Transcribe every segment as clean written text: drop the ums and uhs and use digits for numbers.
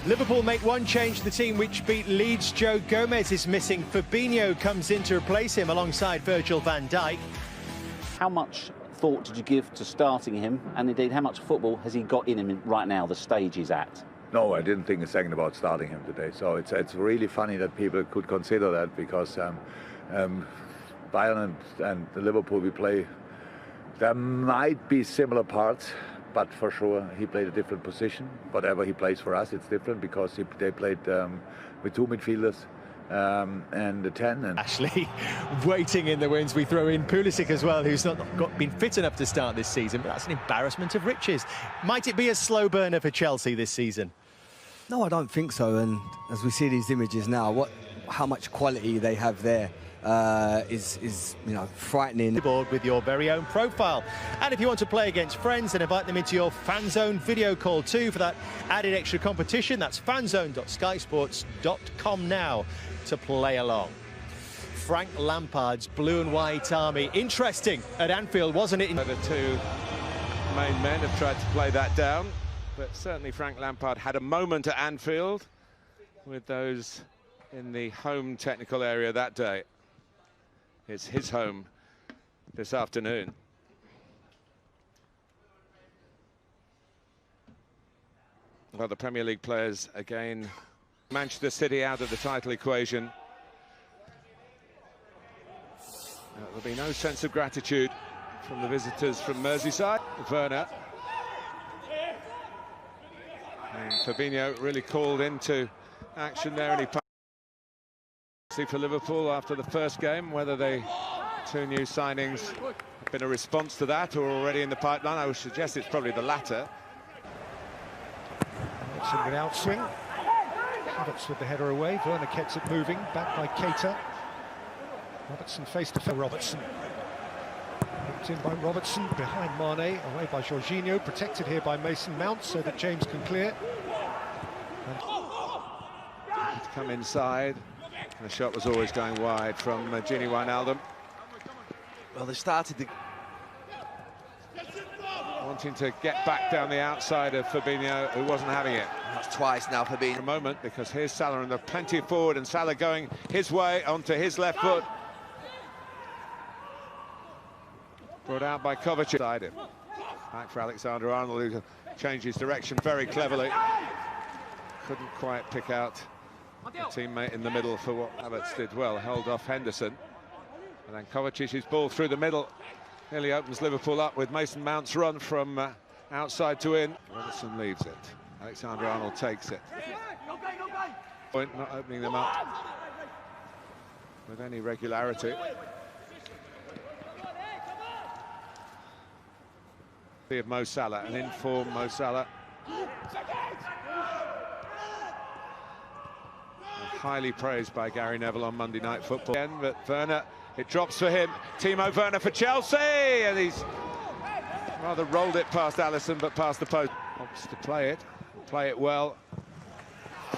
Liverpool make one change to the team which beat Leeds. Joe Gomez is missing. Fabinho comes in to replace him alongside Virgil van Dijk. How much thought did you give to starting him, and indeed how much football has he got in him right now, the stage he's at? No, I didn't think a second about starting him today. So it's really funny that people could consider that, because Bayern and the Liverpool we play, there might be similar parts, but for sure he played a different position. Whatever he plays for us, it's different, because they played with two midfielders and the 10. And Ashley waiting in the wings. We throw in Pulisic as well, who's not been fit enough to start this season, but that's an embarrassment of riches. Might it be a slow burner for Chelsea this season? No, I don't think so. And as we see these images now, how much quality they have there is frightening. Board with your very own profile. And if you want to play against friends, then invite them into your fan zone video call too for that added extra competition. That's fanzone.skysports.com now to play along. Frank Lampard's blue and white army. Interesting at Anfield, wasn't it? The two main men have tried to play that down, but certainly Frank Lampard had a moment at Anfield with those in the home technical area that day. It's his home this afternoon. Well, the Premier League players again. Manchester City out of the title equation. There'll be no sense of gratitude from the visitors from Merseyside. Werner. And Fabinho really called into action there, and he for Liverpool after the first game. Whether the two new signings have been a response to that or already in the pipeline, I would suggest it's probably the latter. Robertson with outswing. Hіghlіghts with the header away. Werner kept it moving, back by Keita. Robertson face to face. Robertson. Hooked in by Robertson, behind Mane, away by Jorginho, protected here by Mason Mount so that James can clear. And come inside. And the shot was always going wide from Gini Wijnaldum. Well, they started wanting to get back down the outside of Fabinho, who wasn't having it. That's twice now for Fabinho. For a moment, because here's Salah and there's plenty forward, and Salah going his way onto his left foot. Brought out by Kovacic. Side him. Back for Alexander-Arnold, who changed his direction very cleverly. Couldn't quite pick out a teammate in the middle for what Havertz did well, held off Henderson. And then Kovacic's ball through the middle nearly opens Liverpool up with Mason Mount's run from outside to in. Robertson leaves it. Alexander-Arnold takes it. Point not opening them up with any regularity. Of Mo Salah, an in-form Mo Salah. Highly praised by Gary Neville on Monday Night Football. Again, but Werner, it drops for him. Timo Werner for Chelsea, and he's rather rolled it past Alisson, but past the post. Wants to play it well.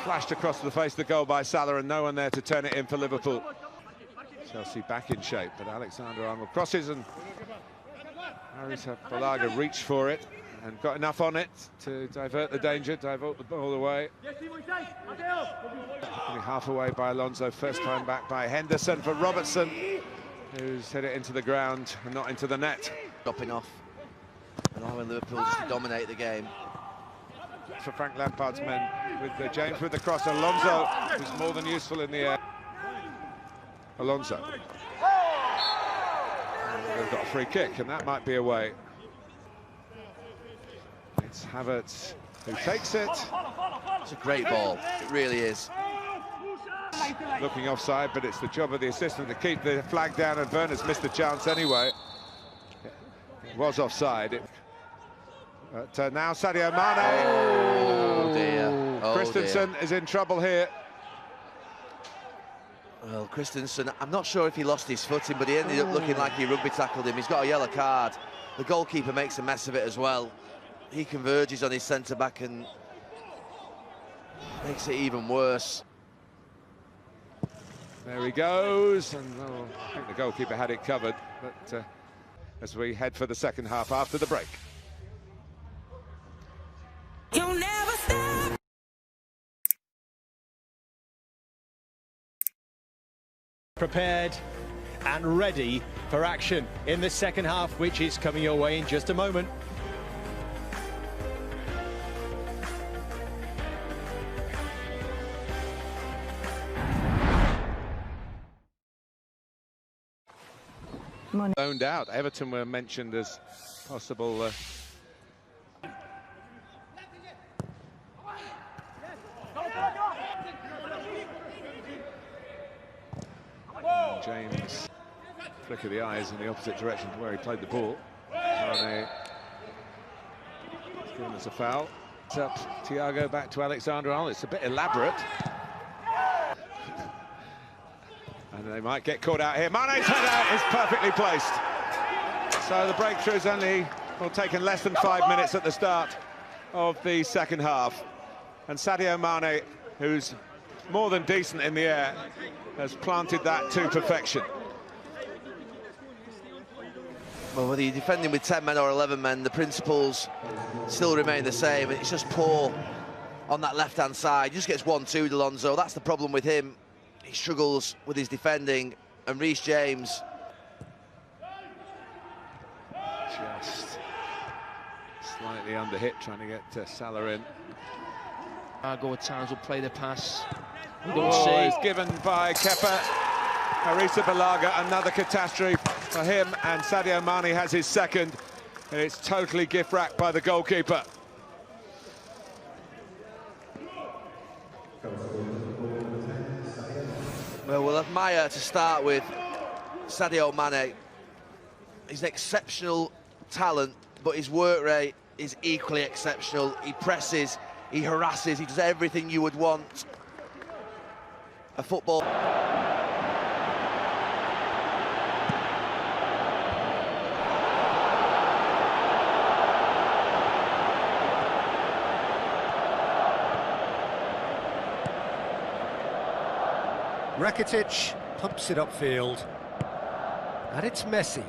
Flashed across the face of the goal by Salah, and no one there to turn it in for Liverpool. Chelsea back in shape, but Alexander-Arnold crosses, and Arisa Balaga reached for it and got enough on it to divert the danger, divert the ball away. Only half away by Alonso, first time back by Henderson for Robertson, who's hit it into the ground and not into the net. Dropping off, allowing Liverpool just to dominate the game. For Frank Lampard's men, with James with the cross, Alonso, who's more than useful in the air. Alonso. They've got a free kick, and that might be away. It's Havertz who takes it. It's a great ball, it really is. Looking offside, but it's the job of the assistant to keep the flag down, and Werner's missed the chance anyway. It was offside. But now Sadio Mane. Oh dear. Oh, Christensen is in trouble here. Well, Christensen, I'm not sure if he lost his footing, but he ended up looking like he rugby tackled him. He's got a yellow card. The goalkeeper makes a mess of it as well. He converges on his centre-back and makes it even worse. There he goes, and I think the goalkeeper had it covered, but as we head for the second half after the break. prepared and ready for action in the second half, which is coming your way in just a moment. Owned out. Everton were mentioned as possible. James, flick of the eyes in the opposite direction to where he played the ball. Mane given us a foul. It's up Thiago back to Alexander-Arnold. It's a bit elaborate. And they might get caught out here. Mane's header is perfectly placed. So the breakthrough's only taken less than 5 minutes at the start of the second half. And Sadio Mane, who's more than decent in the air, has planted that to perfection. Well, whether you're defending with 10 men or 11 men, the principles still remain the same. It's just poor on that left-hand side. He just gets 1-2, Alonso. That's the problem with him. He struggles with his defending. And Reece James... just slightly under hit, trying to get Salah in. Thiago at times will play the pass. It's given by Kepa. Arisa Balaga, another catastrophe for him, and Sadio Mane has his second, and it's totally gift-wrapped by the goalkeeper. Well, we'll admire to start with Sadio Mane. He's an exceptional talent, but his work rate is equally exceptional. He presses, he harasses, he does everything you would want a football. Rakitic pumps it upfield, and it's Messi.